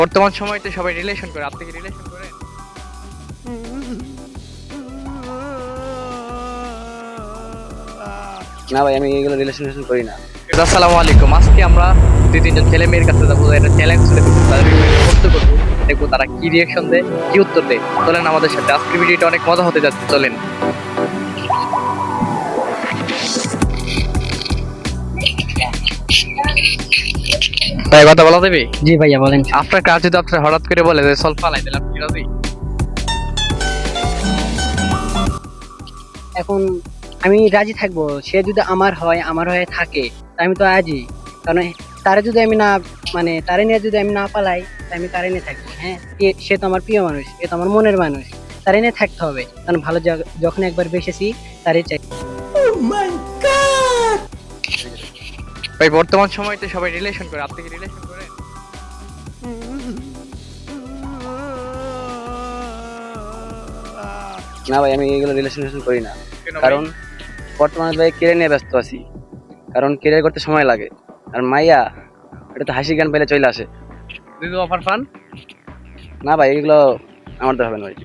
বর্তমান সময়তে সবাই রিলেশন করে, আপনি কি রিলেশন করেন? না ভাই, আমি এগুলো রিলেশন করি না। আসসালামু আলাইকুম। আজকে আমরা দুই তিনজন ছেলে মেয়ের কাছে যাবো, একটা চ্যালেঞ্জ করে দেবো, তাদের প্রশ্ন করবো, দেখবো তারা কি রিয়েকশন দেয়, কি উত্তর দেয়। চলেন আমাদের সাথে, আজকের ভিডিওটা অনেক মজা হতে যাচ্ছে, চলেন। ভাই কথা বলা দেবে? জি ভাইয়া বলেন। আপনার কাজ যদি আপনার হঠাৎ করে বলে যে সল ফালাই দিলাম, আপনি রাজি? এখন আমি রাজি থাকবো, সে যদি আমার হয়, আমার হয়ে থাকে, তা আমি তো রাজি। কারণ তারে যদি আমি না, মানে তারে নিয়ে যদি আমি না পালাই, তা আমি তারে নিয়ে থাকবো। হ্যাঁ, সে তো আমার প্রিয় মানুষ, এ তো আমার মনের মানুষ, তারে নিয়ে থাকতে হবে। কারণ ভালো যখন একবার বেসেছি, তারই চাই। ভাই বর্তমান সময়তে সবাই রিলেশন করে, আপনি কি রিলেশন করেন? না ভাই, আমি এগুলো রিলেশন করি না। কেন ভাই? কারণ বর্তমানে ভাই কেরিয়ার নিয়ে ব্যস্ত আছি। কারণ কেরিয়ার করতে সময় লাগে। আর মাইয়া, এটা তো হাসি গান পেলে চলে আসে। যদি অফার পান? না ভাই, এগুলো আমার তো হবে না ভাই।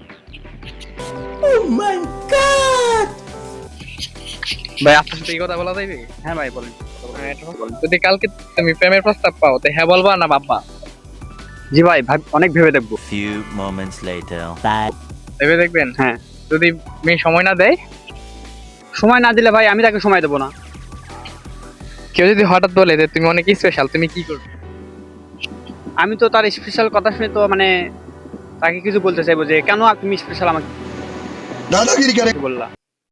ভাই আপনার সাথে এই কথা বলা যাবে? হ্যাঁ ভাই বলেন। হ্যাঁ, এটা বলেন। যদি কালকে তুমি প্রেমের প্রস্তাব পাও, তো হ্যাঁ বলবা না ভাববা? জি ভাই, অনেক ভেবে দেখবো। Few moments later. ভেবে দেখবেন। হ্যাঁ, যদি মেয়ে সময় না দেয়, সময় না দিলে ভাই আমি তাকে সময় দেবো না। কেউ যদি হঠাৎ বলে যে তুমি অনেক স্পেশাল, তুমি কি করবে? আমি তো তার স্পেশাল কথা শুনে তো মানে তাকে কিছু বলতে চাইবো যে কেন তুমি স্পেশাল আমাকে दादागिरी करे বললা।